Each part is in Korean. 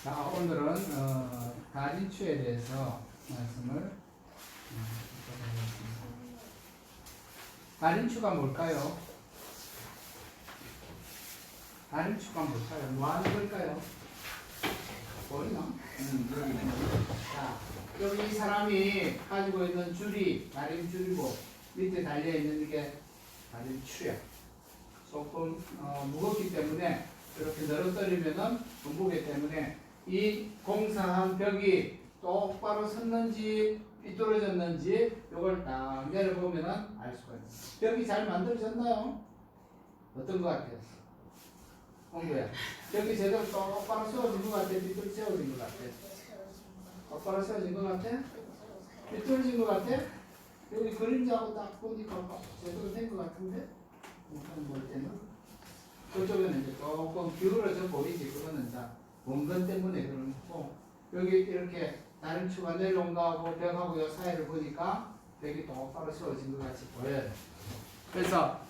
자, 오늘은 다린추에 대해서 말씀을 듣도록 하겠습니다. 다린추가 뭘까요? 다린추가 뭘까요? 뭐 하는 걸까요? 보이나? 자, 여기 이 사람이 가지고 있는 줄이 다림줄이고 밑에 달려있는 게 다림추야. 조금 무겁기 때문에 이렇게 늘어뜨리면은 무게 때문에 이 공사한 벽이 똑바로 섰는지 삐뚤어졌는지 이걸 딱 내려보면은 알 수가 있어요. 벽이 잘 만들어졌나요? 어떤 것 같아요? 홍구야. 벽이 제대로 똑바로 세워진 것 같아? 삐뚤 세워진 것 같아? 똑바로 세워진 것 같아? 삐뚤어진 것 같아? 여기 그림자하고 딱 보니까 제대로 된 것 같은데? 볼 때는? 그쪽에는 이제 조금 기울어져 보이지. 그거는 다 원근 때문에 그런 거고, 여기 이렇게 다른 추가 내려온 거하고 벽하고 요 사이를 보니까 벽이 똑바로 세워진 것 같이 보여요. 그래서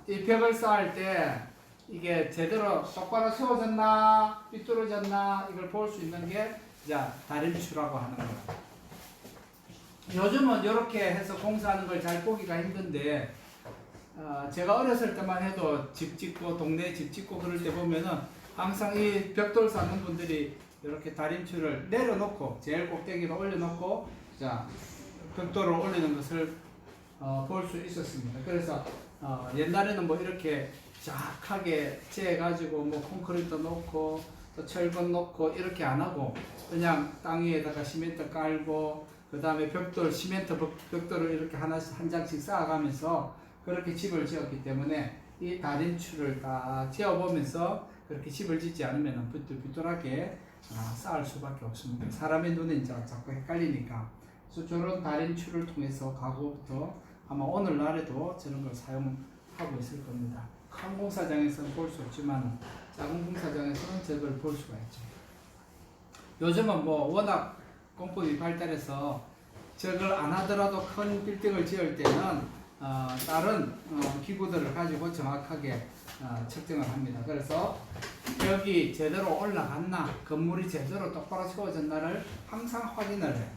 이 벽을 쌓을 때 이게 제대로 똑바로 세워졌나 삐뚤어졌나 이걸 볼 수 있는 게 다림추라고 하는 거예요. 요즘은 이렇게 해서 공사하는 걸 잘 보기가 힘든데, 제가 어렸을 때만 해도 집 짓고 동네 집 짓고 그럴 때 보면은 항상 이 벽돌 쌓는 분들이 이렇게 다림추를 내려놓고 제일 꼭대기로 올려놓고 벽돌을 올리는 것을 볼 수 있었습니다. 그래서 옛날에는 뭐 이렇게 쫙하게 재가지고 뭐 콘크리트 놓고 또 철근 놓고 이렇게 안 하고 그냥 땅 위에다가 시멘트 깔고 그 다음에 벽돌 시멘트 벽돌을 이렇게 하나씩 한 장씩 쌓아가면서 그렇게 집을 지었기 때문에 이 다림추를 다 지어보면서 그렇게 집을 짓지 않으면 삐뚤삐뚤하게 쌓을 수밖에 없습니다. 사람의 눈에 이제 자꾸 헷갈리니까. 그래서 저런 다림추를 통해서 가구부터 아마 오늘날에도 저런 걸 사용하고 있을 겁니다. 큰 공사장에서는 볼 수 없지만 작은 공사장에서는 저걸 볼 수가 있죠. 요즘은 뭐 워낙 공법이 발달해서 저걸 안 하더라도 큰 빌딩을 지을 때는 다른 기구들을 가지고 정확하게 측정을 합니다. 그래서 벽이 제대로 올라갔나, 건물이 제대로 똑바로 세워졌나를 항상 확인을 해요.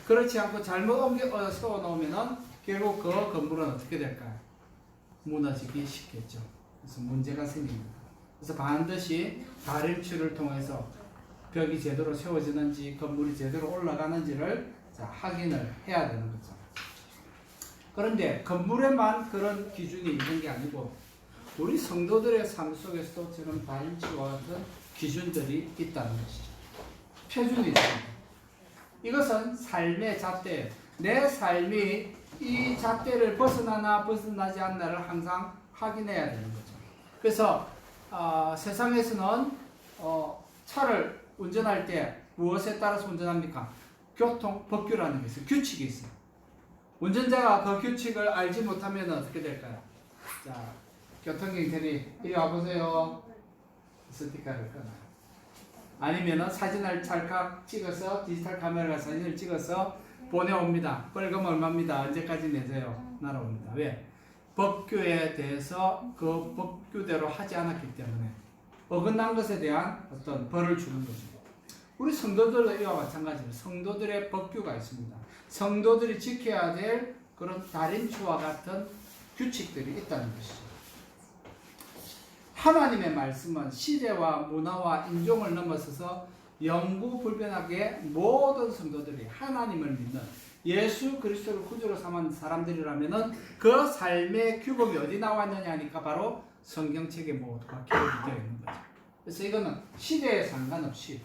그렇지 않고 잘못 세워 놓으면은 결국 그 건물은 어떻게 될까요? 무너지기 쉽겠죠. 그래서 문제가 생깁니다. 그래서 반드시 다림추를 통해서 벽이 제대로 세워지는지 건물이 제대로 올라가는지를 확인을 해야 되는 거죠. 그런데 건물에만 그런 기준이 있는 게 아니고 우리 성도들의 삶 속에서도 저런 다림추와 같은 기준들이 있다는 것이죠. 표준이 있습니다. 이것은 삶의 잣대예요. 내 삶이 이 잣대를 벗어나나 벗어나지 않나를 항상 확인해야 되는 거죠. 그래서 세상에서는 차를 운전할 때 무엇에 따라서 운전합니까? 교통법규라는 게 있어요. 규칙이 있어요. 운전자가 그 규칙을 알지 못하면 어떻게 될까요? 교통경찰이 이리 와보세요. 스티커를 끊어요. 아니면 사진을 찰칵 찍어서 디지털 카메라가 사진을 찍어서 보내옵니다. 벌금 얼마입니다. 언제까지 내세요? 날아옵니다. 왜? 법규에 대해서 그 법규대로 하지 않았기 때문에 어긋난 것에 대한 어떤 벌을 주는 거죠. 우리 성도들도 이와 마찬가지로 성도들의 법규가 있습니다. 성도들이 지켜야 될 그런 다림추와 같은 규칙들이 있다는 것이죠. 하나님의 말씀은 시대와 문화와 인종을 넘어서서 영구불변하게 모든 성도들이 하나님을 믿는 예수 그리스도를 구주로 삼은 사람들이라면은 그 삶의 규범이 어디 나와 있느냐 하니까 바로 성경책에 모두가 기록이 되어 있는 거죠. 그래서 이거는 시대에 상관없이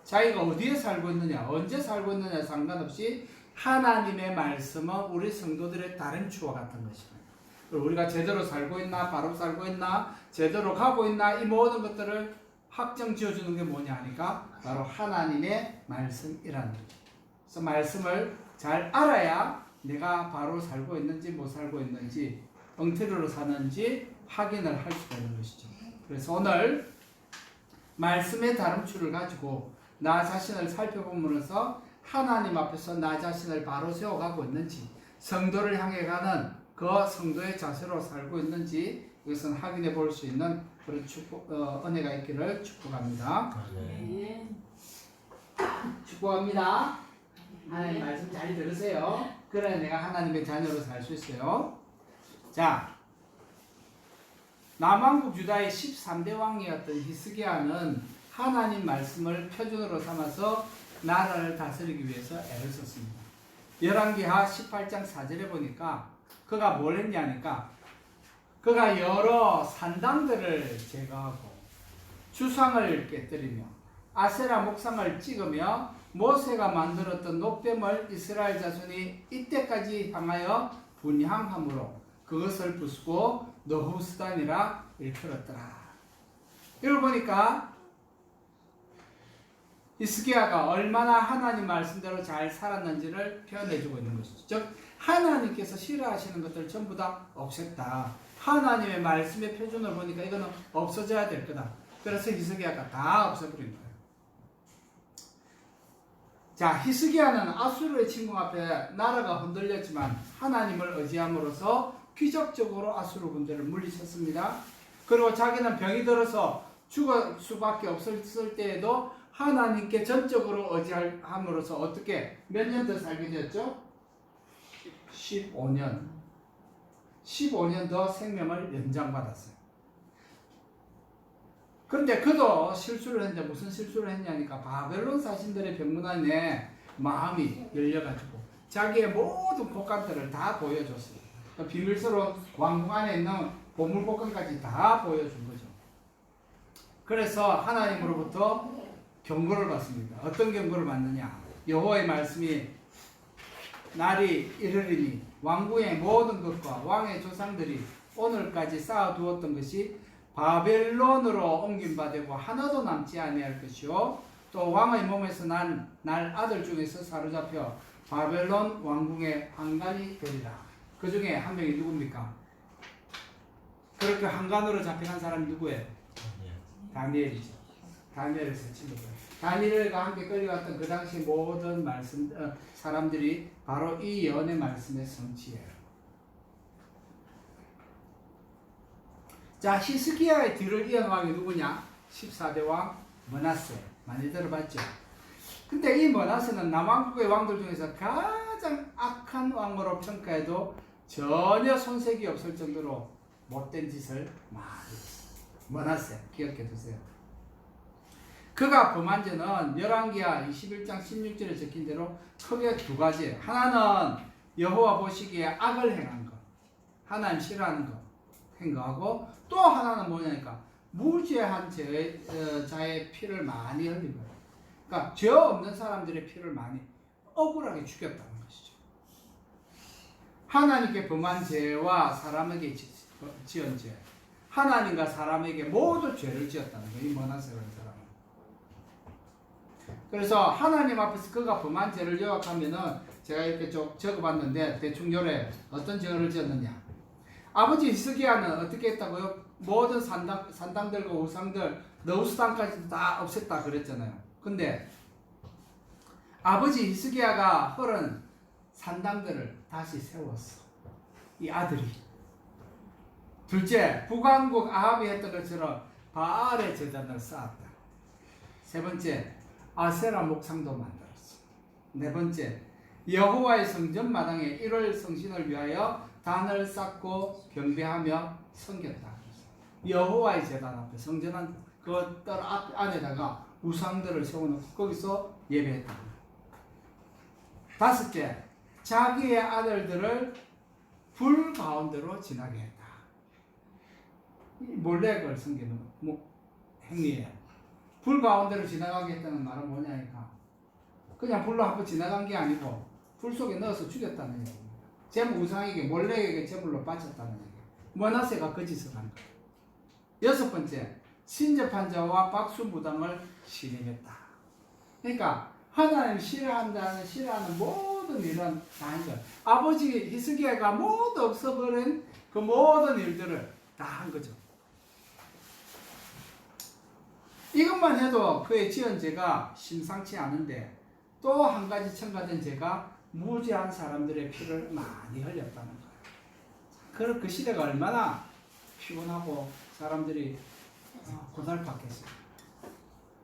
자기가 어디에 살고 있느냐, 언제 살고 있느냐 상관없이 하나님의 말씀은 우리 성도들의 다림추와 같은 것입니다. 우리가 제대로 살고 있나, 바로 살고 있나, 제대로 가고 있나, 이 모든 것들을 확정 지어주는 게 뭐냐 하니까 바로 하나님의 말씀이라는 거죠. 그래서 말씀을 잘 알아야 내가 바로 살고 있는지 못 살고 있는지, 엉터리로 사는지 확인을 할 수가 있는 것이죠. 그래서 오늘 말씀의 다림추를 가지고 나 자신을 살펴보면서 하나님 앞에서 나 자신을 바로 세워가고 있는지, 성도를 향해 가는 그 성도의 자세로 살고 있는지 이것은 확인해 볼 수 있는 그런 은혜가 있기를 축복합니다. 네. 축복합니다. 하나님 말씀 잘 들으세요. 그래 내가 하나님의 자녀로 살 수 있어요. 자, 남왕국 유다의 13대 왕이었던 히스기야는 하나님 말씀을 표준으로 삼아서 나라를 다스리기 위해서 애를 썼습니다. 열왕기하 18장 4절에 보니까 그가 뭘 했냐니까 그가 여러 산당들을 제거하고 주상을 깨뜨리며 아세라 목상을 찍으며 모세가 만들었던 녹뱀을 이스라엘 자손이 이때까지 향하여 분향함으로 그것을 부수고 너후스단이라 일컬었더라. 이걸 보니까 히스기야가 얼마나 하나님 말씀대로 잘 살았는지를 표현해주고 있는 것이죠. 즉 하나님께서 싫어하시는 것들 전부 다 없앴다. 하나님의 말씀의 표준을 보니까 이거는 없어져야 될 거다. 그래서 히스기야가 다 없애버린 거예요. 자, 히스기야는 아수르의 침공 앞에 나라가 흔들렸지만 하나님을 의지함으로써 기적적으로 아수르 군대를 물리쳤습니다. 그리고 자기는 병이 들어서 죽을 수밖에 없을 때에도 하나님께 전적으로 의지함으로써 어떻게 몇 년 더 살게 되었죠? 15년 더 생명을 연장받았어요. 그런데 그도 실수를 했는데 무슨 실수를 했냐니까 바벨론 사신들의 병문안에 마음이 열려가지고 자기의 모든 복감들을 다 보여줬어요. 비밀스러운 왕궁 안에 있는 보물 복감까지 다 보여준 거죠. 그래서 하나님으로부터 경고를 받습니다. 어떤 경고를 받느냐? 여호와의 말씀이 날이 이르리니 왕궁의 모든 것과 왕의 조상들이 오늘까지 쌓아두었던 것이 바벨론으로 옮김받고 하나도 남지 아니할 것이요 또 왕의 몸에서 난 아들 중에서 사로잡혀 바벨론 왕궁의 환관이 되리라. 그 중에 한 명이 누굽니까? 그렇게 환관으로 잡혀간 사람이 누구예요? 다니엘이죠. 다니엘의 세 친구들. 다니엘과 함께 끌려갔던 그 당시 모든 사람들이 바로 이 예언의 말씀의 성취예요. 자, 히스기야의 뒤를 이은 왕이 누구냐? 14대 왕 므낫세. 많이 들어봤죠? 근데 이 므낫세는 남왕국의 왕들 중에서 가장 악한 왕으로 평가해도 전혀 손색이 없을 정도로 못된 짓을 많이 했어요. 므낫세 기억해 두세요. 그가 범한 죄는 열왕기하 21장 16절에 적힌 대로 크게 두 가지예요. 하나는 여호와 보시기에 악을 행한 것, 하나님 싫어하는 것 행거하고, 또 하나는 뭐냐니까 무죄한 자의 피를 많이 흘린 거예요. 그러니까 죄 없는 사람들의 피를 많이 억울하게 죽였다는 것이죠. 하나님께 범한 죄와 사람에게 지은 죄, 하나님과 사람에게 모두 죄를 지었다는 거예요. 이 므낫세라는 사람은. 그래서 하나님 앞에서 그가 범한 죄를 요약하면은 제가 이렇게 쭉 적어봤는데 대충 요래 어떤 죄를 지었느냐. 아버지 히스기야는 어떻게 했다고요? 모든 산당들과 우상들, 너우스당까지 다 없앴다 그랬잖아요. 근데 아버지 히스기야가 헐은 산당들을 다시 세웠어. 이 아들이. 둘째, 북왕국 아합이 했던 것처럼 바알의 제단을 쌓았다. 세 번째, 아세라 목상도 만들었어. 네 번째, 여호와의 성전 마당에 1월 성신을 위하여 단을 쌓고 경배하며 섬겼다. 여호와의 제단 앞에 성전 그것 안에다가 우상들을 세워놓고 거기서 예배했다. 다섯째, 자기의 아들들을 불 가운데로 지나게 했다. 몰렉을 섬기는 행위예요. 불 가운데로 지나가게 했다는 말은 뭐냐니까 그냥 불로 한번 지나간 게 아니고 불 속에 넣어서 죽였다는 얘기입니다. 우상에게 몰렉에게 제물로 바쳤다는 얘기예요. 므낫세가 그 짓을 한 거예요. 여섯 번째, 신접한 자와 박수무당을 신임했다. 그러니까 하나님 싫어하는 모든 일은 다 한 거예요. 아버지 히스기야가 모두 없어버린 그 모든 일들을 다 한 거죠. 이것만 해도 그의 지은 죄가 심상치 않은데 또 한 가지 첨가된 죄가 무죄한 사람들의 피를 많이 흘렸다는 거예요. 그 시대가 얼마나 피곤하고 사람들이 고달팠겠어요.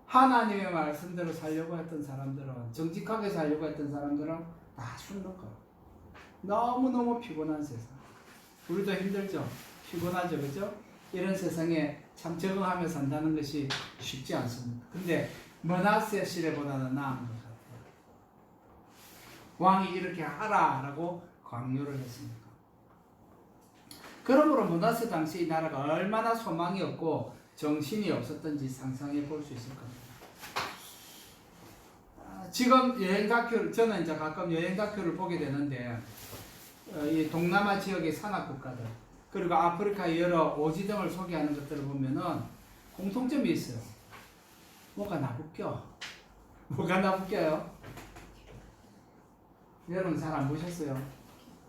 하나님의 말씀대로 살려고 했던 사람들은, 정직하게 살려고 했던 사람들은 다 술 먹고 너무너무 피곤한 세상. 우리도 힘들죠. 피곤하죠. 그죠? 이런 세상에 참 적응하며 산다는 것이 쉽지 않습니다. 근데 므낫세 시대보다는 나은 것 같아요. 왕이 이렇게 하라라고 강요를 했습니다. 그러므로 므낫세 당시 이 나라가 얼마나 소망이 없고 정신이 없었던지 상상해 볼 수 있을 겁니다. 지금 여행 다큐를, 저는 이제 가끔 여행 다큐를 보게 되는데, 이 동남아 지역의 산악 국가들, 그리고 아프리카의 여러 오지 등을 소개하는 것들을 보면은 공통점이 있어요. 뭐가 나붙겨. 뭐가 나붙겨요? 여러분 잘 안 보셨어요?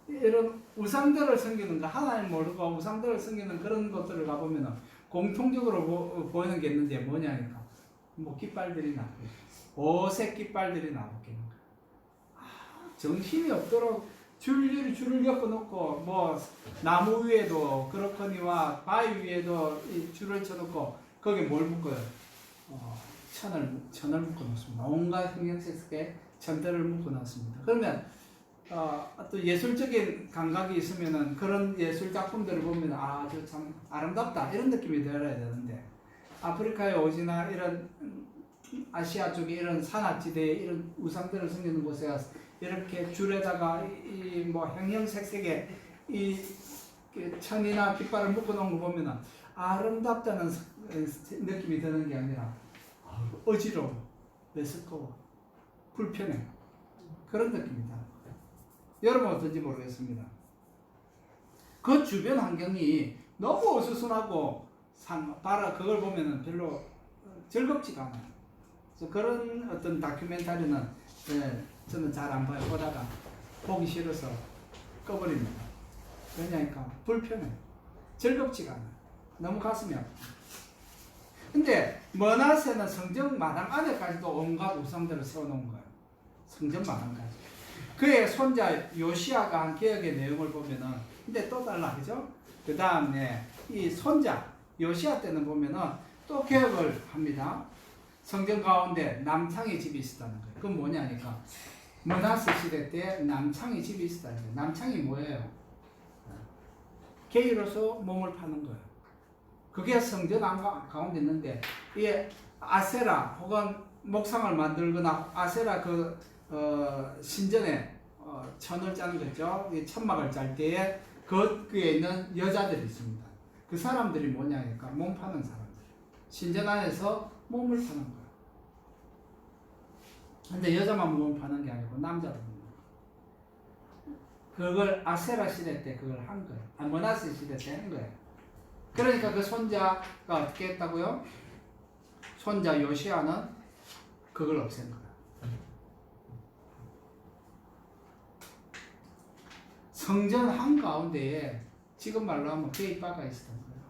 이런 우상들을 섬기는 거, 하나님 모르고 우상들을 섬기는 그런 것들을 가보면은 공통적으로 보이는 게 있는데 뭐냐니까. 뭐 깃발들이 나쁘고, 오색 깃발들이 나붙기는 거예요. 정신이 없도록 줄을 엮어놓고, 뭐 나무 위에도 그렇거니와 바위 위에도 이 줄을 쳐놓고 거기에 뭘 묶어요? 천을 묶어놓습니다. 온갖 형형색색의 천들을 묶어놨습니다. 그러면 또 예술적인 감각이 있으면은 그런 예술 작품들을 보면 저 참 아름답다 이런 느낌이 들어야 되는데, 아프리카의 오지나 이런 아시아 쪽에 이런 산악지대에 이런 우상들을 섬기는 곳에 가서 이렇게 줄에다가 이 뭐 형형색색의 이 천이나 깃발을 묶어놓은 거 보면은 아름답다는 느낌이 드는 게 아니라 어지러워, 메스꺼워, 불편해, 그런 느낌이다. 여러분 어떤지 모르겠습니다. 그 주변 환경이 너무 어수선하고 그걸 보면은 별로 즐겁지가 않아요. 그래서 그런 어떤 다큐멘터리는 저는 잘 안 봐요. 보다가 보기 싫어서 꺼버립니다. 왜냐니까 불편해, 즐겁지가 않아요. 너무 가슴이 아파요. 근데 므낫세는 성전 마당 안에까지도 온갖 우상들을 세워놓은 거예요. 성전 마당까지. 그의 손자 요시아가 한 개혁의 내용을 보면은, 근데 또 달라, 그죠? 그 다음에 이 손자 요시아 때는 보면은 또 개혁을 합니다. 성전 가운데 남창의 집이 있었다는 거예요. 그건 뭐냐니까, 므낫세 시대 때 남창의 집이 있었다는 거예요. 남창이 뭐예요? 게이로서 몸을 파는 거예요. 그게 성전 가운데 있는데, 이게 아세라 혹은 목상을 만들거나 아세라 신전에 천을 짜는 거죠. 천막을 짤 때에 거기에 있는 여자들이 있습니다. 그 사람들이 뭐냐니까 몸 파는 사람들. 신전 안에서 몸을 파는 거예요. 근데 여자만 몸을 파는 게 아니고 남자도 파는 거예요. 그걸 아세라 시대 때 그걸 한 거예요. 므낫세 시대 때 한 거예요. 그러니까 그 손자가 어떻게 했다고요? 손자 요시아는 그걸 없앤 거예요. 성전 한가운데에 지금 말로 하면 게이바가 있었던 거예요.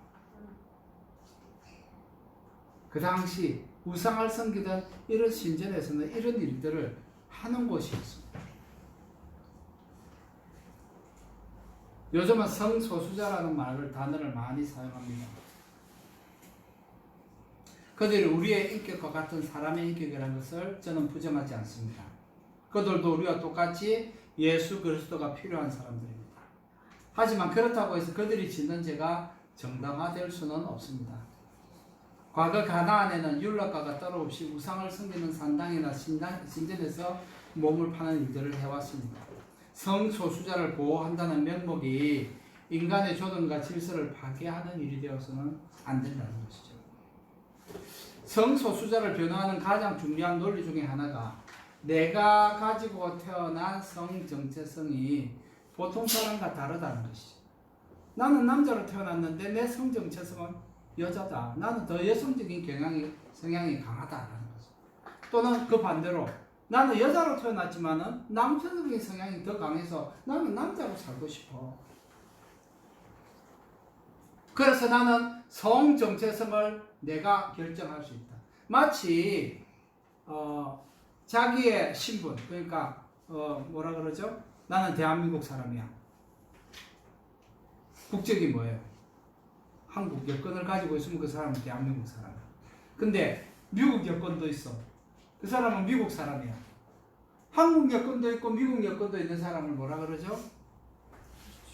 그 당시 우상을 섬기던 이런 신전에서는 이런 일들을 하는 곳이었습니다. 요즘은 성소수자라는 단어를 많이 사용합니다. 그들이 우리의 인격과 같은 사람의 인격이라는 것을 저는 부정하지 않습니다. 그들도 우리와 똑같이 예수 그리스도가 필요한 사람들입니다. 하지만 그렇다고 해서 그들이 짓는 죄가 정당화될 수는 없습니다. 과거 가나안에는 율법과가 따로 없이 우상을 섬기는 산당이나 신전에서 몸을 파는 일들을 해왔습니다. 성소수자를 보호한다는 명목이 인간의 조건과 질서를 파괴하는 일이 되어서는 안 된다는 것이죠. 성소수자를 변호하는 가장 중요한 논리 중에 하나가 내가 가지고 태어난 성 정체성이 보통 사람과 다르다는 것이죠. 나는 남자로 태어났는데 내 성 정체성은 여자다. 나는 더 여성적인 성향이 강하다라는 거죠. 또는 그 반대로 나는 여자로 태어났지만은 남성적인 성향이 더 강해서 나는 남자로 살고 싶어. 그래서 나는 성 정체성을 내가 결정할 수 있다. 마치 자기의 신분, 그러니까 뭐라 그러죠? 나는 대한민국 사람이야. 국적이 뭐예요? 한국 여권을 가지고 있으면 그 사람은 대한민국 사람이야. 근데 미국 여권도 있어. 그 사람은 미국 사람이야. 한국 여권도 있고 미국 여권도 있는 사람을 뭐라 그러죠?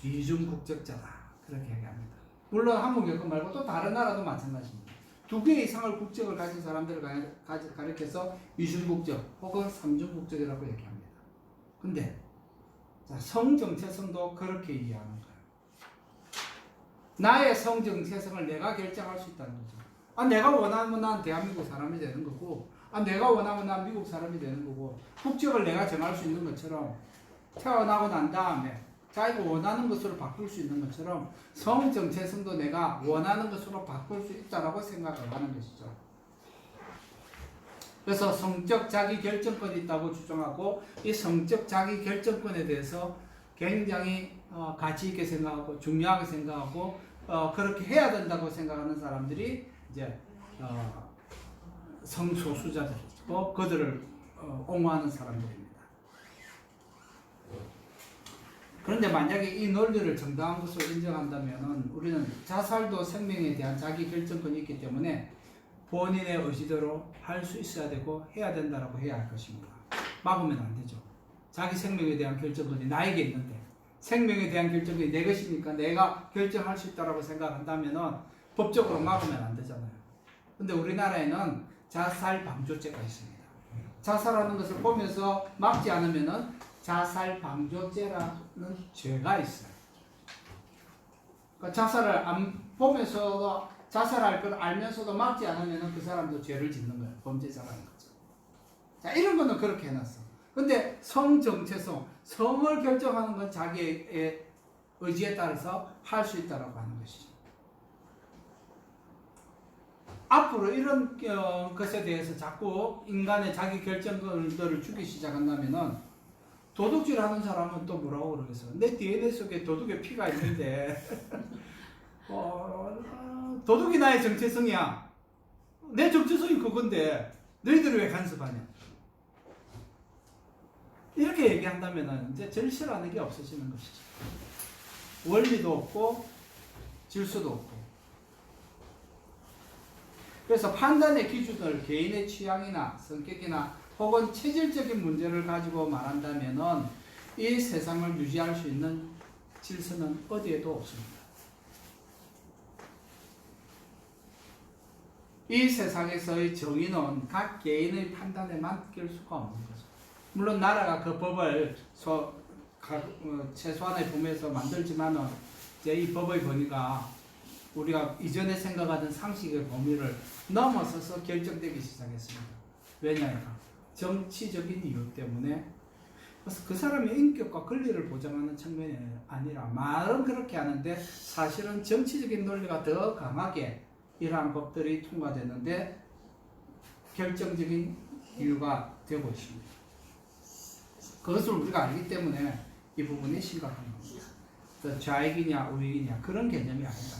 이중 국적자다. 그렇게 얘기합니다. 물론 한국 여권 말고 또 다른 나라도 마찬가지입니다. 두 개 이상을 국적을 가진 사람들을 가리켜서 이중 국적 혹은 삼중 국적이라고 얘기합니다. 근데 성 정체성도 그렇게 이해하는 거예요. 나의 성 정체성을 내가 결정할 수 있다는 거죠. 내가 원하면 난 대한민국 사람이 되는 거고, 내가 원하면 난 미국 사람이 되는 거고, 국적을 내가 정할 수 있는 것처럼 태어나고 난 다음에 자기가 원하는 것으로 바꿀 수 있는 것처럼 성 정체성도 내가 원하는 것으로 바꿀 수 있다라고 생각을 하는 것이죠. 그래서 성적 자기 결정권이 있다고 주장하고, 이 성적 자기 결정권에 대해서 굉장히 가치 있게 생각하고 중요하게 생각하고 그렇게 해야 된다고 생각하는 사람들이 이제 성소수자들이고 그들을 옹호하는 사람들입니다. 그런데 만약에 이 논리를 정당한 것으로 인정한다면 우리는 자살도 생명에 대한 자기 결정권이 있기 때문에 본인의 의지대로 할 수 있어야 되고 해야 된다라고 해야 할 것입니다. 막으면 안 되죠. 자기 생명에 대한 결정권이 나에게 있는데 생명에 대한 결정권이 내 것이니까 내가 결정할 수 있다라고 생각한다면 법적으로 막으면 안 되잖아요. 근데 우리나라에는 자살 방조죄가 있습니다. 자살하는 것을 보면서 막지 않으면 자살 방조죄라는 죄가 있어요. 그러니까 자살을 안 보면서도 자살할 걸 알면서도 막지 않으면 그 사람도 죄를 짓는 거예요. 범죄자라는 거죠. 자, 이런 거는 그렇게 해놨어. 근데 성 정체성, 성을 결정하는 건 자기의 의지에 따라서 할 수 있다라고 하는 것이죠. 앞으로 이런 것에 대해서 자꾸 인간의 자기 결정권들을 주기 시작한다면은 도둑질 하는 사람은 또 뭐라고 그러겠어요? 내 DNA 속에 도둑의 피가 있는데 도둑이 나의 정체성이야. 내 정체성이 그건데 너희들은 왜 간섭하냐? 이렇게 얘기한다면 이제 절실하는 게 없어지는 것이죠. 원리도 없고 질서도 없고. 그래서 판단의 기준을 개인의 취향이나 성격이나 혹은 체질적인 문제를 가지고 말한다면 이 세상을 유지할 수 있는 질서는 어디에도 없습니다. 이 세상에서의 정의는 각 개인의 판단에 맡길 수가 없는 거죠. 물론 나라가 그 법을 최소한의 범위에서 만들지만은 이제 이 법의 범위가 우리가 이전에 생각하던 상식의 범위를 넘어서서 결정되기 시작했습니다. 왜냐하면 정치적인 이유 때문에 그래서 그 사람의 인격과 권리를 보장하는 측면이 아니라 말은 그렇게 하는데 사실은 정치적인 논리가 더 강하게 이러한 법들이 통과되는데 결정적인 이유가 되고 있습니다. 그것을 우리가 알기 때문에 이 부분이 심각한 겁니다. 좌익이냐 우익이냐 그런 개념이 아니다.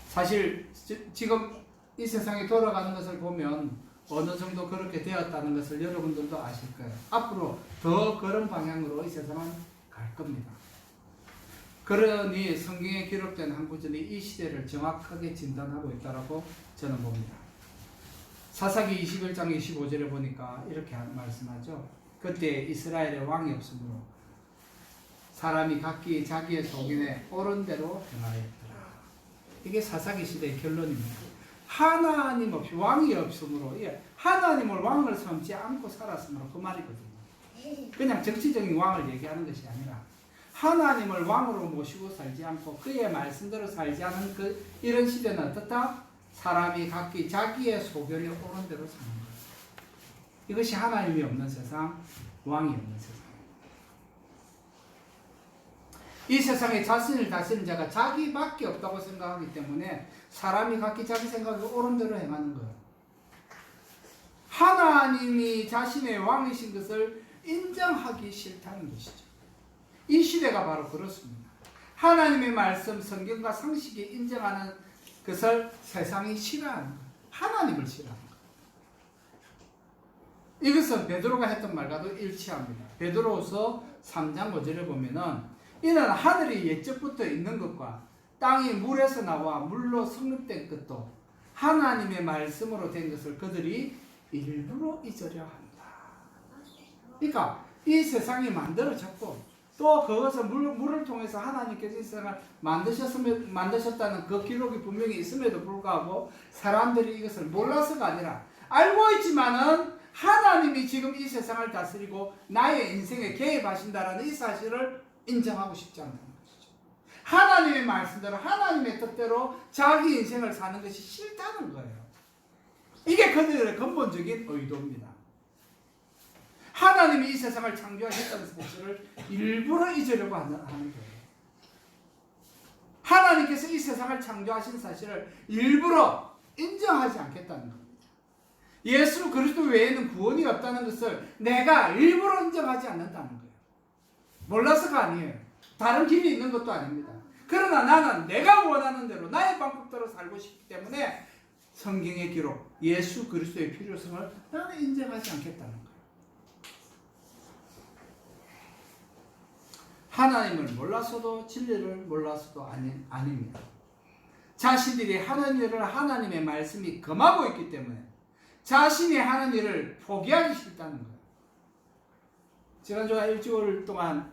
사실 지금 이 세상이 돌아가는 것을 보면 어느 정도 그렇게 되었다는 것을 여러분들도 아실 거예요. 앞으로 더 그런 방향으로 이 세상은 갈 겁니다. 그러니 성경에 기록된 한 구절이 이 시대를 정확하게 진단하고 있다고 저는 봅니다. 사사기 21장 25절에 보니까 이렇게 말씀하죠. 그때 이스라엘에 왕이 없으므로 사람이 각기 자기의 소견에 옳은 대로 행하였더라. 이게 사사기 시대의 결론입니다. 하나님 없이 왕이 없으므로 하나님을 왕을 삼지 않고 살았으므로 그 말이거든요. 그냥 정치적인 왕을 얘기하는 것이 아니라 하나님을 왕으로 모시고 살지 않고 그의 말씀대로 살지 않은 이런 시대는 어떻다? 사람이 각기 자기의 소견에 옳은 대로 사는 거예요. 이것이 하나님이 없는 세상, 왕이 없는 세상. 이 세상에 자신을 다스리는 자가 자기밖에 없다고 생각하기 때문에 사람이 각기 자기 생각에 옳은 대로 행하는 거예요. 하나님이 자신의 왕이신 것을 인정하기 싫다는 것이죠. 이 시대가 바로 그렇습니다. 하나님의 말씀, 성경과 상식이 인정하는 것을 세상이 싫어하는 거예요. 하나님을 싫어하는 거예요. 이것은 베드로가 했던 말과도 일치합니다. 베드로후서 3장 5절에 보면은 이는 하늘이 옛적부터 있는 것과 땅이 물에서 나와 물로 성립된 것도 하나님의 말씀으로 된 것을 그들이 일부러 잊으려 한다. 그러니까 이 세상이 만들어졌고 또 그것을 물을 통해서 하나님께서 이 세상을 만드셨다는 그 기록이 분명히 있음에도 불구하고 사람들이 이것을 몰라서가 아니라 알고 있지만은 하나님이 지금 이 세상을 다스리고 나의 인생에 개입하신다라는 이 사실을 인정하고 싶지 않다는 것이죠. 하나님의 말씀대로 하나님의 뜻대로 자기 인생을 사는 것이 싫다는 거예요. 이게 그들의 근본적인 의도입니다. 하나님이 이 세상을 창조하셨다는 사실을 일부러 잊으려고 하는 거예요. 하나님께서 이 세상을 창조하신 사실을 일부러 인정하지 않겠다는 겁니다. 예수 그리스도 외에는 구원이 없다는 것을 내가 일부러 인정하지 않는다는 거예요. 몰라서가 아니에요. 다른 길이 있는 것도 아닙니다. 그러나 나는 내가 원하는 대로 나의 방법대로 살고 싶기 때문에 성경의 기록, 예수 그리스도의 필요성을 나는 인정하지 않겠다는 거예요. 하나님을 몰라서도 진리를 몰라서도 아닙니다. 자신들이 하는 일을 하나님의 말씀이 금하고 있기 때문에 자신이 하는 일을 포기하기 싫다는 거예요. 지난주에 일주일 동안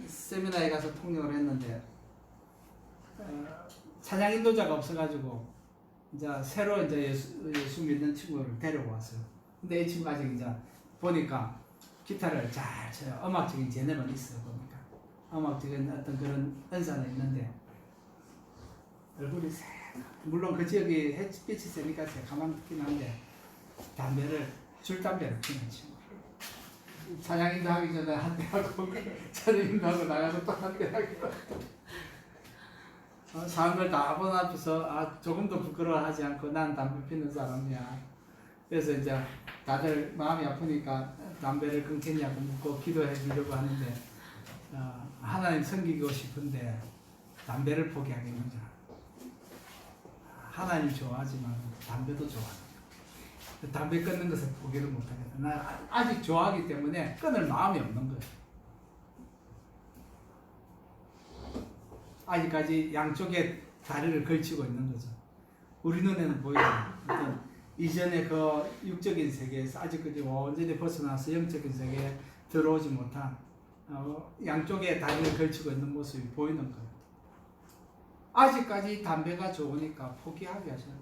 세미나에 가서 통역을 했는데 찬양 인도자가 없어가지고 이제 새로 이제 예수 믿는 친구를 데리고 왔어요. 근데 이 친구가 아직 이제 보니까 기타를 잘 쳐요. 음악적인 재능은 있어요. 보니까 음악적인 어떤 그런 은사는 있는데 얼굴이 물론 그 지역이 햇빛이 세니까 새까맣긴 한데 줄담배를 피는 친구. 찬양인도 하기 전에 한대 하고 찬양인도 하고 나가서 또 한대 하고 사람들 다 본 앞에서 조금 더 부끄러워하지 않고 난 담배 피는 사람이야. 그래서 이제 다들 마음이 아프니까 담배를 끊겠냐고 묻고 기도해 주려고 하는데 하나님 섬기고 싶은데 담배를 포기하겠느냐. 하나님 좋아하지만 담배도 좋아해요. 담배 끊는 것을 포기를 못하겠다. 난 아직 좋아하기 때문에 끊을 마음이 없는 거예요. 아직까지 양쪽에 다리를 걸치고 있는 거죠. 우리 눈에는 보이죠. 어떤 이전에 그 육적인 세계에서 아직까지 완전히 벗어나서 영적인 세계에 들어오지 못한 양쪽에 다리를 걸치고 있는 모습이 보이는 거예요. 아직까지 담배가 좋으니까 포기하게 하셔요.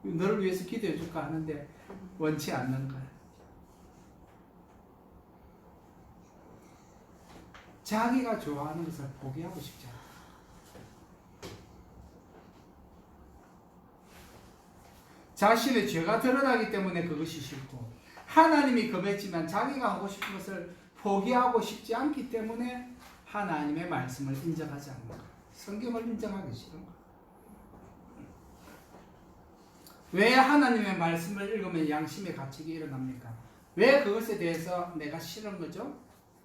너를 위해서 기도해 줄까 하는데 원치 않는 거예요. 자기가 좋아하는 것을 포기하고 싶지 않아요. 자신의 죄가 드러나기 때문에 그것이 싫고 하나님이 금했지만 자기가 하고 싶은 것을 포기하고 싶지 않기 때문에 하나님의 말씀을 인정하지 않는 거예요. 성경을 인정하기 싫은 거예요. 왜 하나님의 말씀을 읽으면 양심의 가책이 일어납니까? 왜 그것에 대해서 내가 싫은 거죠?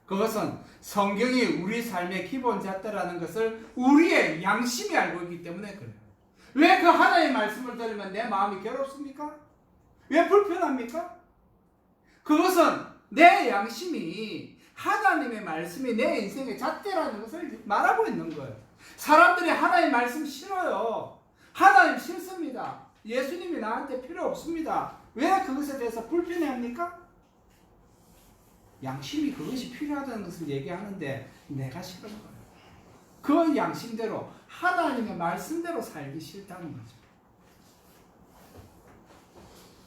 그것은 성경이 우리 삶의 기본 잣대라는 것을 우리의 양심이 알고 있기 때문에 그래요. 왜 그 하나님의 말씀을 들으면 내 마음이 괴롭습니까? 왜 불편합니까? 그것은 내 양심이 하나님의 말씀이 내 인생의 잣대라는 것을 말하고 있는 거예요. 사람들이 하나님의 말씀 싫어요. 하나님 싫습니다. 예수님이 나한테 필요 없습니다. 왜 그것에 대해서 불편해합니까? 양심이 그것이 필요하다는 것을 얘기하는데 내가 싫은 거예요. 그 양심대로 하나님의 말씀대로 살기 싫다는 거죠.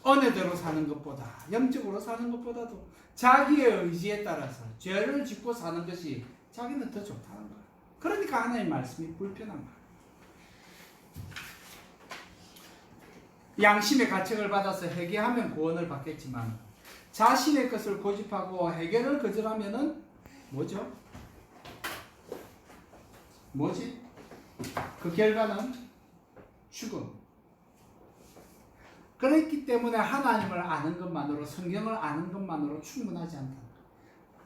은혜대로 사는 것보다 영적으로 사는 것보다도 자기의 의지에 따라서 죄를 짓고 사는 것이 자기는 더 좋다는 거예요. 그러니까 하나님의 말씀이 불편한 거예요. 양심의 가책을 받아서 회개하면 구원을 받겠지만 자신의 것을 고집하고 회개를 거절하면은 뭐죠? 뭐지? 그 결과는 죽음. 그렇기 때문에 하나님을 아는 것만으로, 성경을 아는 것만으로 충분하지 않다.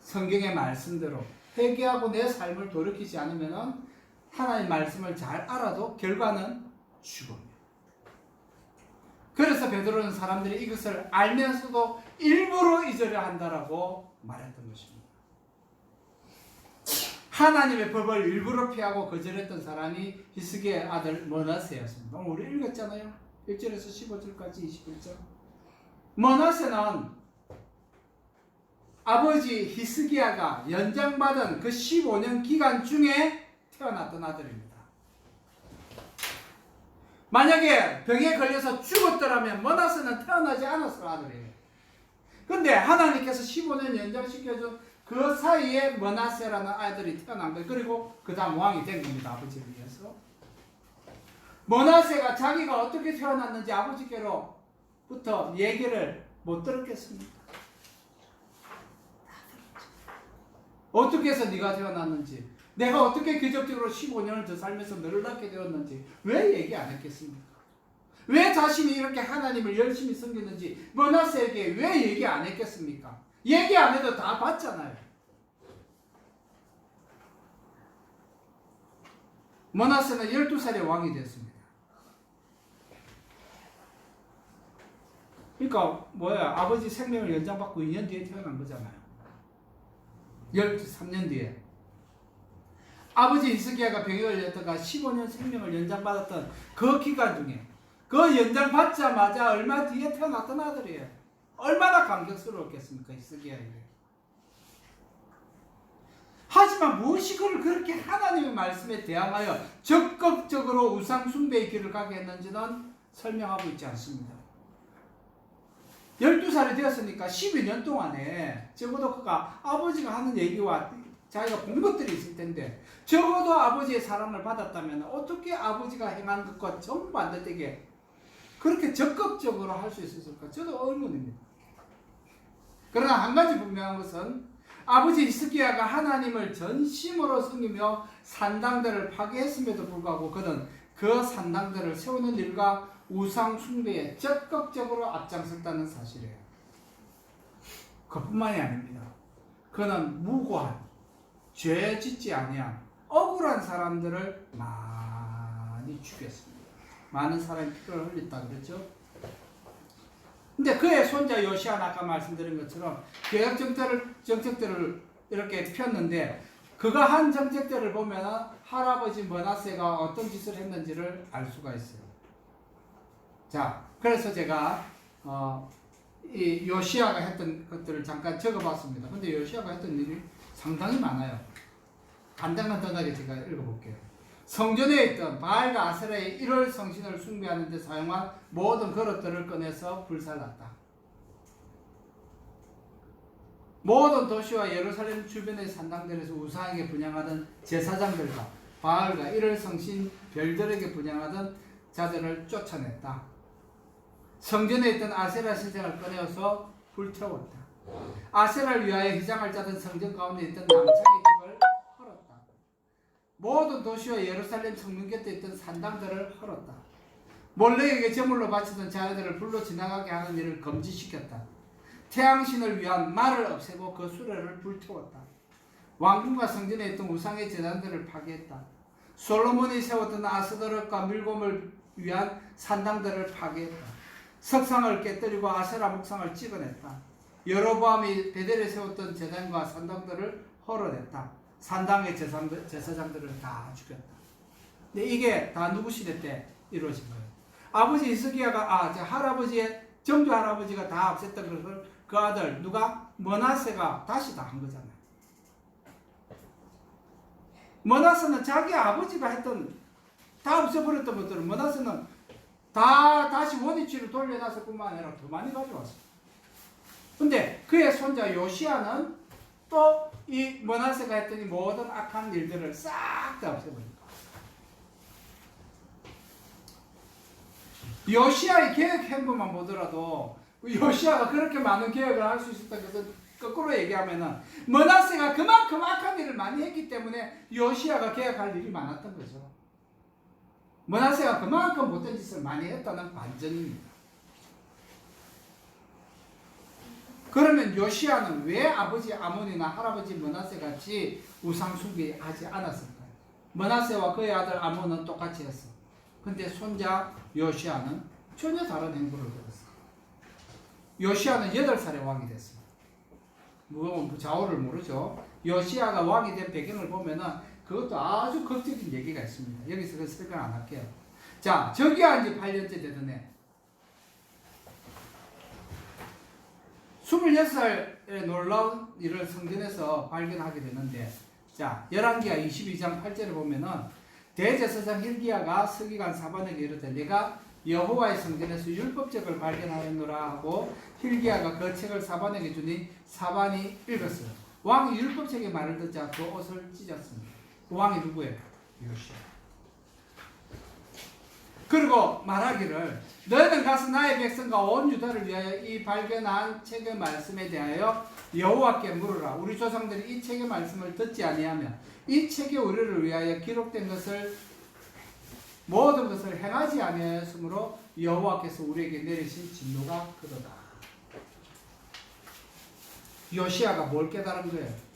성경의 말씀대로 회개하고 내 삶을 돌이키지 않으면 하나님의 말씀을 잘 알아도 결과는 죽음이에요. 그래서 베드로는 사람들이 이것을 알면서도 일부러 잊으려 한다라고 말했던 것입니다. 하나님의 법을 일부러 피하고 거절했던 사람이 히스기야의 아들 므낫세였습니다. 오늘 우리 읽었잖아요. 1절에서 15절까지 21절. 므낫세는 아버지 히스기야가 연장받은 그 15년 기간 중에 태어났던 아들입니다. 만약에 병에 걸려서 죽었더라면 므낫세는 태어나지 않았을 아들이에요. 근데 하나님께서 15년 연장시켜준 그 사이에 므낫세라는 아들이 태어난 거예요. 그리고 그 다음 왕이 된 겁니다. 아버지를 위해서. 므낫세가 자기가 어떻게 태어났는지 아버지께로부터 얘기를 못 들었겠습니까? 어떻게 해서 네가 태어났는지, 내가 어떻게 기적적으로 15년을 더 살면서 너를 낳게 되었는지 왜 얘기 안 했겠습니까? 왜 자신이 이렇게 하나님을 열심히 섬겼는지 므낫세에게 왜 얘기 안 했겠습니까? 얘기 안 해도 다 봤잖아요. 므낫세는 12살에 왕이 됐습니다. 그러니까 아버지 생명을 연장받고 2년 뒤에 태어난 거잖아요. 13년 뒤에. 아버지 히스기야가 병에 걸렸다가 15년 생명을 연장받았던 그 기간 중에 그 연장받자마자 얼마 뒤에 태어났던 아들이에요. 얼마나 감격스러웠겠습니까, 히스기야에게. 하지만 무엇이 그를 그렇게 하나님의 말씀에 대항하여 적극적으로 우상 숭배의 길을 가게 했는지는 설명하고 있지 않습니다. 12살이 되었으니까 12년 동안에 적어도 그가 아버지가 하는 얘기와 자기가 본 것들이 있을 텐데 적어도 아버지의 사랑을 받았다면 어떻게 아버지가 행한 것과 정반대되게 그렇게 적극적으로 할 수 있었을까? 저도 의문입니다. 그러나 한 가지 분명한 것은 아버지 히스기야가 하나님을 전심으로 섬기며 산당들을 파괴했음에도 불구하고 그는 그 산당들을 세우는 일과 우상 숭배에 적극적으로 앞장섰다는 사실이에요. 그뿐만이 아닙니다. 그는 무고한, 죄 짓지 아니한 억울한 사람들을 많이 죽였습니다. 많은 사람이 피를 흘렸다 그랬죠. 근데 그의 손자 요시아는 아까 말씀드린 것처럼 개혁 정책들을 이렇게 폈는데 그가 한 정책들을 보면 할아버지 므낫세가 어떤 짓을 했는지를 알 수가 있어요. 자, 그래서 제가 이 요시아가 했던 것들을 잠깐 적어봤습니다. 근데 요시아가 했던 일이 상당히 많아요. 간단하게 제가 읽어볼게요. 성전에 있던 바알과 아세라의 1월 성신을 숭배하는 데 사용한 모든 그릇들을 꺼내서 불살랐다. 모든 도시와 예루살렘 주변의 산당들에서 우상에게 분향하던 제사장들과 바알과 1월 성신 별들에게 분향하던 자들을 쫓아냈다. 성전에 있던 아세라 신상을 꺼내어서 불태웠다. 아세라를 위하여 희장을 짜던 성전 가운데 있던 남창의 집을 헐었다. 모든 도시와 예루살렘 성문 곁에 있던 산당들을 헐었다. 몰렉에게 제물로 바치던 자녀들을 불로 지나가게 하는 일을 금지시켰다. 태양신을 위한 말을 없애고 그 수레를 불태웠다. 왕궁과 성전에 있던 우상의 제단들을 파괴했다. 솔로몬이 세웠던 아스도락과 밀곰을 위한 산당들을 파괴했다. 석상을 깨뜨리고 아세라 목상을 찍어냈다. 여로보암이 베델에 세웠던 제단과 산당들을 헐어냈다. 산당의 제사장들을 다 죽였다. 근데 이게 다 누구 시대 때 이루어진 거예요? 아버지 히스기야가 할아버지의 정조 할아버지가 다 없앴던 것을 그 아들 누가 므낫세가 다시 다 한 거잖아요. 므낫세는 자기 아버지가 했던 다 없애버렸던 것들을 므낫세는 다 다시 원위치로 돌려놨을 뿐만 아니라 더 많이 가져왔어요. 근데 그의 손자 요시아는 또 이 므낫세가 했던 이 모든 악한 일들을 싹 다 없애버립니다. 요시아의 개혁 행보만 보더라도 요시아가 그렇게 많은 개혁을 할 수 있었던 것은 거꾸로 얘기하면은 므낫세가 그만큼 악한 일을 많이 했기 때문에 요시아가 개혁할 일이 많았던 거죠. 므낫세가 그만큼 못된 짓을 많이 했다는 반전입니다. 그러면 요시아는 왜 아버지 아몬이나 할아버지 므낫세 같이 우상 숭배하지 않았을까요? 므낫세와 그의 아들 아몬은 똑같이 했어. 근데 손자 요시아는 전혀 다른 행보를 보였어. 요시아는 8살에 왕이 됐습니다. 뭐 좌우를 모르죠. 요시야가 왕이 된 배경을 보면은 그것도 아주 극적인 얘기가 있습니다. 여기서 그 설명 안 할게요. 자, 저기야 이제 8년째 되던 애. 26살의 놀라운 일을 성전에서 발견하게 되는데, 자, 열왕기하 22장 8절에 보면은 대제사장 hil기야가 서기관 사반에게 이르되 내가 여호와의 성전에서 율법책을 발견하였노라 하고 hil기야가 그 책을 사반에게 주니 사반이 읽었어요. 왕이 율법책의 말을 듣자 그 옷을 찢었습니다. 그 왕이 누구예요? 요시야. 그리고 말하기를 너희는 가서 나의 백성과 온 유다를 위하여 이 발견한 책의 말씀에 대하여 여호와께 물으라. 우리 조상들이 이 책의 말씀을 듣지 아니하면 이 책이 우리를 위하여 기록된 것을 모든 것을 행하지 아니하였으므로 여호와께서 우리에게 내리신 진노가 그러다. 요시야가 뭘 깨달은 거예요?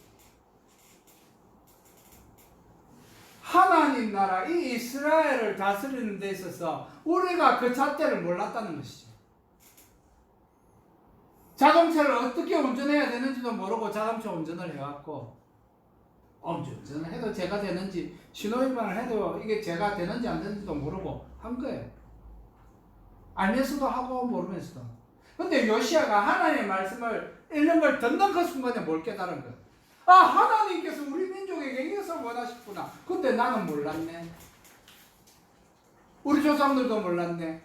하나님 나라 이 이스라엘을 다스리는 데 있어서 우리가 그 잣대를 몰랐다는 것이죠. 자동차를 어떻게 운전해야 되는지도 모르고 자동차 운전을 해왔고, 운전을 해도 제가 되는지, 신호위반을 해도 이게 제가 되는지 안 되는지도 모르고 한 거예요. 알면서도 하고 모르면서도. 근데 요시야가 하나님의 말씀을 읽는 걸 듣는 그 순간에 뭘 깨달은 거예요? 아, 하나님께서 우리 민족에게 이것을 원하셨구나. 근데 나는 몰랐네. 우리 조상들도 몰랐네.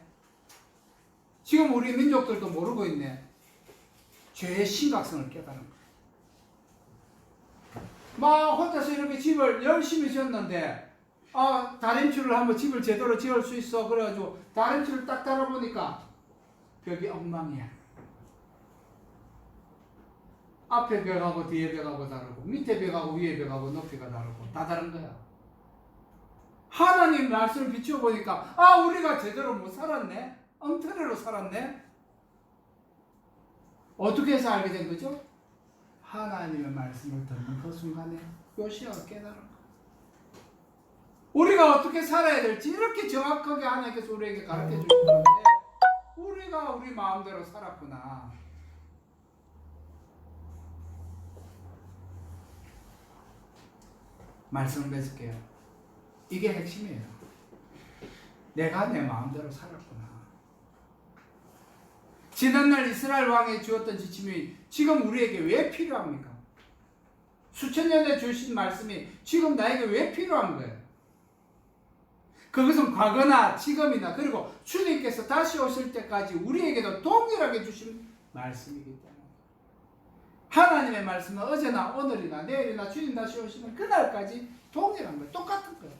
지금 우리 민족들도 모르고 있네. 죄의 심각성을 깨달은 거예요. 막 혼자서 이렇게 집을 열심히 지었는데, 다림줄을 한번 집을 제대로 지을 수 있어. 그래가지고 다림줄을 딱 달아보니까 벽이 엉망이야. 앞에 벽하고 뒤에 벽하고 다르고 밑에 벽하고 위에 벽하고 높이가 다르고 다 다른 거야. 하나님 말씀을 비추어 보니까 우리가 제대로 못 살았네. 엉터리로 살았네. 어떻게 해서 알게 된 거죠? 하나님의 말씀을 듣는 그 순간에 요시야가 깨달은 거야. 우리가 어떻게 살아야 될지 이렇게 정확하게 하나님께서 우리에게 가르쳐 주셨는데 우리가 우리 마음대로 살았구나. 말씀을 맺을게요. 이게 핵심이에요. 내가 내 마음대로 살았구나. 지난날 이스라엘 왕이 주었던 지침이 지금 우리에게 왜 필요합니까? 수천 년에 주신 말씀이 지금 나에게 왜 필요한 거예요? 그것은 과거나 지금이나 그리고 주님께서 다시 오실 때까지 우리에게도 동일하게 주신 말씀이기 때문에 하나님의 말씀은 어제나 오늘이나 내일이나 주님 다시 오시면 그날까지 동일한 거예요. 똑같은 거예요.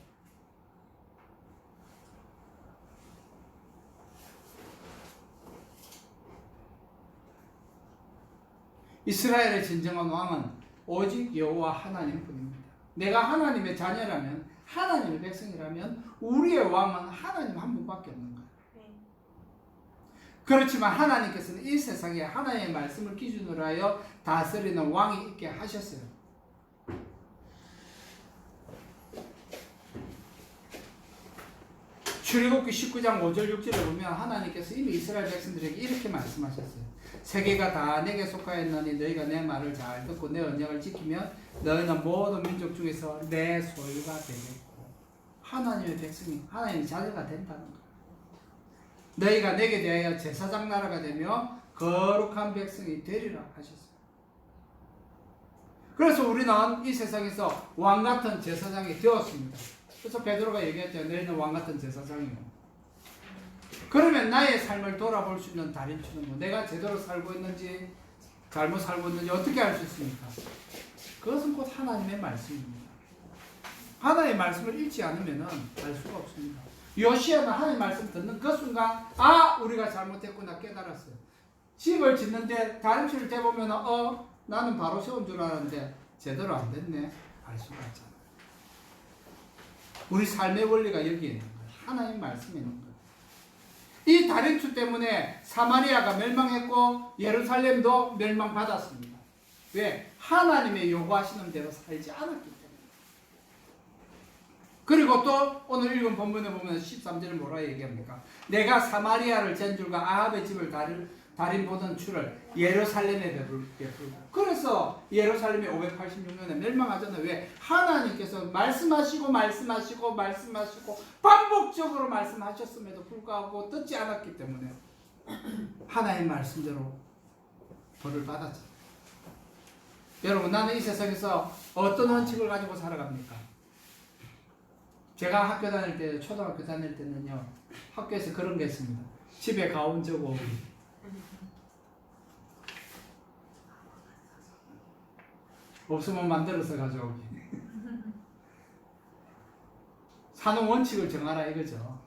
이스라엘의 진정한 왕은 오직 여호와 하나님뿐입니다. 내가 하나님의 자녀라면 하나님의 백성이라면 우리의 왕은 하나님 한 분밖에 없는 거예요. 그렇지만 하나님께서는 이 세상에 하나님의 말씀을 기준으로 하여 다스리는 왕이 있게 하셨어요. 출애굽기 19장 5절 6절에 보면 하나님께서 이미 이스라엘 백성들에게 이렇게 말씀하셨어요. 세계가 다 내게 속하였나니 너희가 내 말을 잘 듣고 내 언약을 지키면 너희는 모든 민족 중에서 내 소유가 되겠고 하나님의 백성이 하나님의 자녀가 된다는 거예요. 너희가 내게 대하여 제사장 나라가 되며 거룩한 백성이 되리라 하셨어요. 그래서 우리는 이 세상에서 왕같은 제사장이 되었습니다. 그래서 베드로가 얘기했죠. 너희는 왕같은 제사장이고. 그러면 나의 삶을 돌아볼 수 있는 다림줄은 뭐 내가 제대로 살고 있는지 잘못 살고 있는지 어떻게 알 수 있습니까? 그것은 곧 하나님의 말씀입니다. 하나님의 말씀을 읽지 않으면 알 수가 없습니다. 요시야는 하나님의 말씀 듣는 그 순간 우리가 잘못했구나 깨달았어요. 집을 짓는데 다림줄을 대보면 나는 바로 세운 줄 알았는데 제대로 안 됐네. 알 수가 없잖아. 우리 삶의 원리가 여기에 있는 거예요. 하나님의 말씀에 있는 거예요. 이 다림줄 때문에 사마리아가 멸망했고 예루살렘도 멸망받았습니다. 왜? 하나님의 요구하시는 대로 살지 않았기 때문에. 그리고 또 오늘 읽은 본문에 보면 13절에 뭐라 얘기합니까? 내가 사마리아를 전줄과 아합의 집을 달인 보던 추를 예루살렘에 베풀고. 그래서 예루살렘이 586년에 멸망하잖아요. 왜? 하나님께서 말씀하시고 반복적으로 말씀하셨음에도 불구하고 듣지 않았기 때문에 하나님 말씀대로 벌을 받았죠. 여러분, 나는 이 세상에서 어떤 원칙을 가지고 살아갑니까? 제가 학교 다닐 때, 초등학교 다닐 때는요, 학교에서 그런 게 있습니다. 집에 가온 적 오기. 없으면 만들어서 가져오기. 사는 원칙을 정하라 이거죠.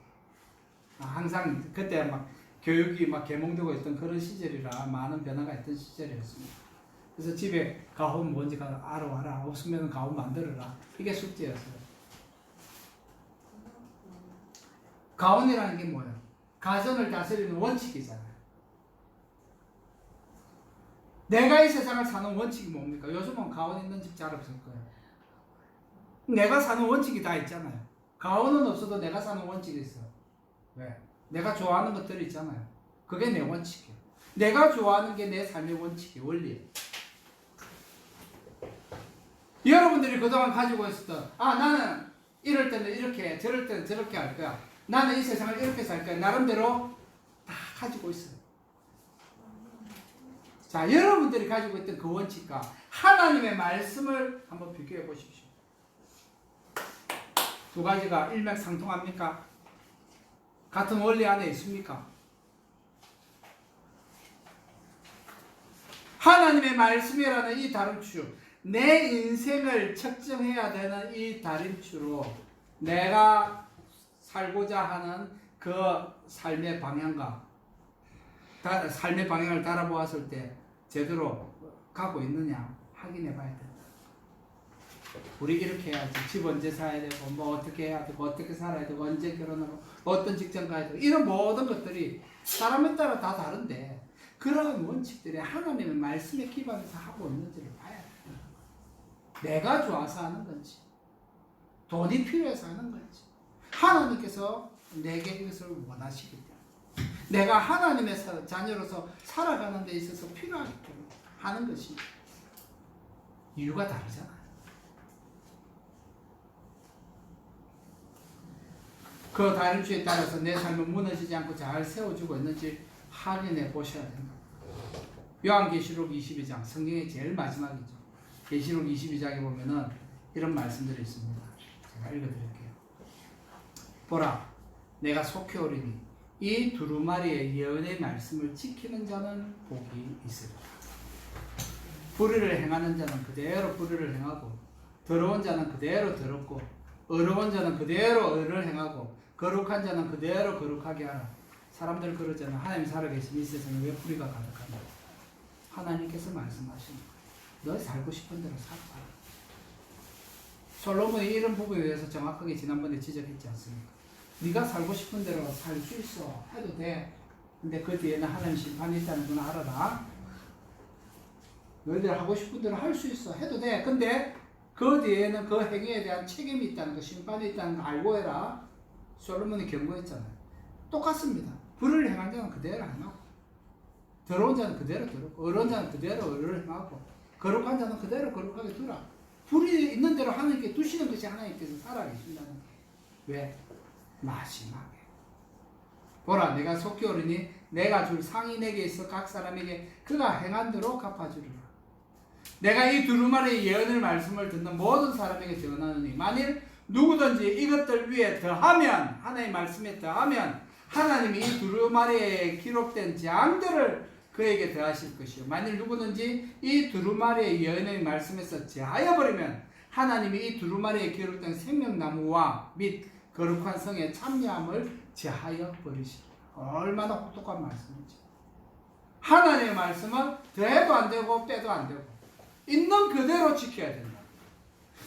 항상 그때 막 교육이 막 개몽되고 있던 그런 시절이라 많은 변화가 있던 시절이었습니다. 그래서 집에 가온 뭔지 알아와라. 없으면 가온 만들어라. 이게 숙제였어요. 가온이라는 게 뭐예요? 가정을 다스리는 원칙이잖아요. 내가 이 세상을 사는 원칙이 뭡니까? 요즘은 가온 있는 집 잘 없을 거예요. 내가 사는 원칙이 다 있잖아요. 가온은 없어도 내가 사는 원칙이 있어요. 왜? 내가 좋아하는 것들이 있잖아요. 그게 내 원칙이에요. 내가 좋아하는 게 내 삶의 원칙이에요. 원리예요. 여러분들이 그동안 가지고 있었던, 나는 이럴 때는 이렇게, 저럴 때는 저렇게 할 거야. 나는 이 세상을 이렇게 살 거야. 나름대로 다 가지고 있어요. 자, 여러분들이 가지고 있던 그 원칙과 하나님의 말씀을 한번 비교해 보십시오. 두 가지가 일맥상통합니까? 같은 원리 안에 있습니까? 하나님의 말씀이라는 이 다림추, 내 인생을 측정해야 되는 이 다림추로 내가 살고자 하는 그 삶의 방향과 삶의 방향을 달아보았을 때 제대로 가고 있느냐 확인해 봐야 된다. 우리 이렇게 해야지. 집 언제 사야 되고, 뭐 어떻게 해야 되고, 어떻게 살아야 되고, 언제 결혼하고, 어떤 직장 가야 되고, 이런 모든 것들이 사람에 따라 다 다른데 그런 원칙들이 하나님의 말씀에 기반해서 하고 있는지를 봐야 돼. 내가 좋아서 하는 건지, 돈이 필요해서 하는 건지, 하나님께서 내게 이것을 원하시기 때문에, 내가 하나님의 자녀로서 살아가는 데 있어서 필요하기 때문에 하는 것이 이유가 다르잖아요. 그 다림추에 따라서 내 삶은 무너지지 않고 잘 세워주고 있는지 확인해 보셔야 된다. 요한계시록 22장, 성경의 제일 마지막이죠. 계시록 22장에 보면은 이런 말씀들이 있습니다. 제가 읽어드릴게요. 보라, 내가 속히 오리니 이 두루마리의 예언의 말씀을 지키는 자는 복이 있으리라. 불의를 행하는 자는 그대로 불의를 행하고, 더러운 자는 그대로 더럽고, 어려운 자는 그대로 의를 행하고, 거룩한 자는 그대로 거룩하게 하라. 사람들 그러잖아요. 하나님 살아계신 이 세상에 왜 불의가 가득하냐. 하나님께서 말씀하시는 거예요. 너 살고 싶은 대로 살아봐. 솔로몬이 이런 부분에 대해서 정확하게 지난번에 지적했지 않습니까? 네가 살고 싶은 대로 살 수 있어. 해도 돼. 근데 그 뒤에는 하나님 심판이 있다는 건 알아라. 너희들 하고 싶은 대로 할 수 있어. 해도 돼. 근데 그 뒤에는 그 행위에 대한 책임이 있다는 거, 심판이 있다는 거 알고 해라. 솔로몬이 경고했잖아요. 똑같습니다. 불의를 행한 자는 그대로 행하고, 더러운 자는 그대로 더럽고, 어려운 자는 그대로 의를 행하고, 거룩한 자는 그대로 거룩하게 두라. 불이 있는 대로 하나님께 두시는 것이 하나님께서 살아계신다는 거예요. 왜? 마지막에 보라, 내가 속히 오리니 내가 줄 상이 내게 있어 각 사람에게 그가 행한 대로 갚아주리라. 내가 이 두루마리의 예언을 말씀을 듣는 모든 사람에게 전하노니 만일 누구든지 이것들 위에 더하면, 하나님의 말씀에 더하면 하나님이 이 두루마리에 기록된 재앙들을 그에게 더하실 것이요, 만일 누구든지 이 두루마리의 예언의 말씀에서 제하여 버리면 하나님이 이 두루마리에 기록된 생명나무와 및 거룩한 성의 참여함을 제하여 버리시리라. 얼마나 혹독한 말씀이죠. 하나님의 말씀은 더해도 안 되고 빼도 안 되고 있는 그대로 지켜야 된다.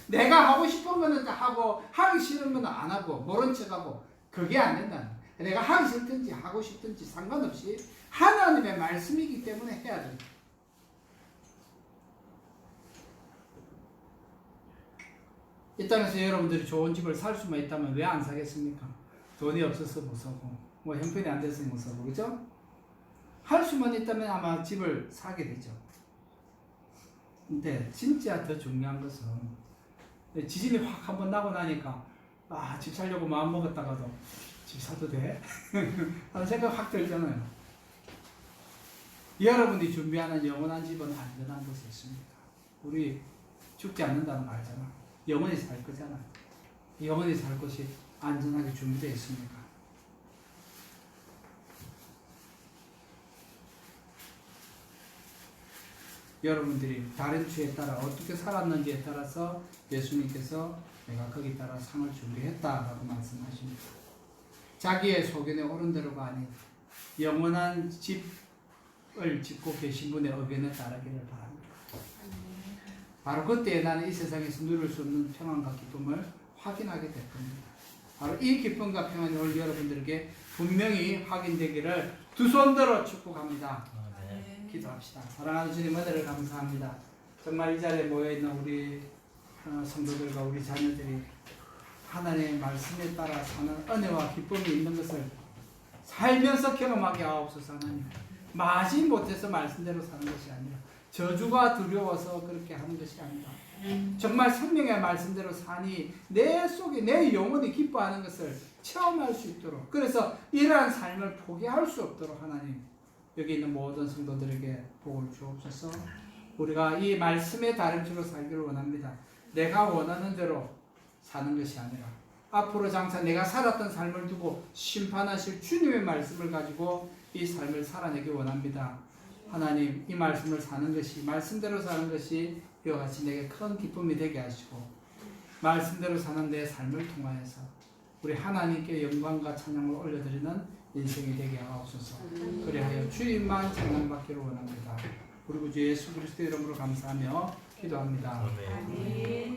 내가 하고 싶은 거는 다 하고 하기 싫은 거는 안 하고 모른 척하고 그게 안 된다. 내가 하기 싫든지 하고 싶든지 상관없이 하나님의 말씀이기 때문에 해야 된다. 이 땅에서 여러분들이 좋은 집을 살 수만 있다면 왜 안 사겠습니까? 돈이 없어서 못 사고 뭐 형편이 안 돼서 못 사고 그죠? 할 수만 있다면 아마 집을 사게 되죠. 근데 진짜 더 중요한 것은 지진이 확 한번 나고 나니까 집 살려고 마음 먹었다가도 집 사도 돼? 하는 생각 확 들잖아요. 여러분이 준비하는 영원한 집은 안전한 곳에 있습니다. 우리 죽지 않는다는 거 알잖아. 영원히 살 거잖아. 영원히 살 곳이 안전하게 준비되어 있습니다. 여러분들이 다른 주에 따라 어떻게 살았는지에 따라서 예수님께서 내가 거기 따라 상을 준비했다라고 말씀하십니다. 자기의 소견에 옳은 대로가 아닌 영원한 집을 짓고 계신 분의 의견에 따르기를 바랍니다. 바로 그때 나는 이 세상에서 누릴 수 없는 평안과 기쁨을 확인하게 될 겁니다. 바로 이 기쁨과 평안이 오늘 여러분들에게 분명히 확인되기를 두 손 들어 축복합니다. 기도합시다. 사랑하는 주님 은혜를 감사합니다. 정말 이 자리에 모여있는 우리 성도들과 우리 자녀들이 하나님의 말씀에 따라 사는 은혜와 기쁨이 있는 것을 살면서 경험하게 하옵소서. 하나님 마지 못해서 말씀대로 사는 것이 아니라 저주가 두려워서 그렇게 하는 것이 아니라 정말 생명의 말씀대로 사니 내 속에 내 영혼이 기뻐하는 것을 체험할 수 있도록, 그래서 이러한 삶을 포기할 수 없도록 하나님 여기 있는 모든 성도들에게 복을 주옵소서. 우리가 이 말씀의 다름치로 살기를 원합니다. 내가 원하는 대로 사는 것이 아니라 앞으로 장차 내가 살았던 삶을 두고 심판하실 주님의 말씀을 가지고 이 삶을 살아내기 원합니다. 하나님 이 말씀을 사는 것이, 말씀대로 사는 것이 이와 같이 내게 큰 기쁨이 되게 하시고 말씀대로 사는 내 삶을 통하여서 우리 하나님께 영광과 찬양을 올려드리는 인생이 되게 하옵소서. 그리하여 주님만 찬양받기를 원합니다. 우리 구주 예수 그리스도의 이름으로 감사하며 기도합니다. 아멘.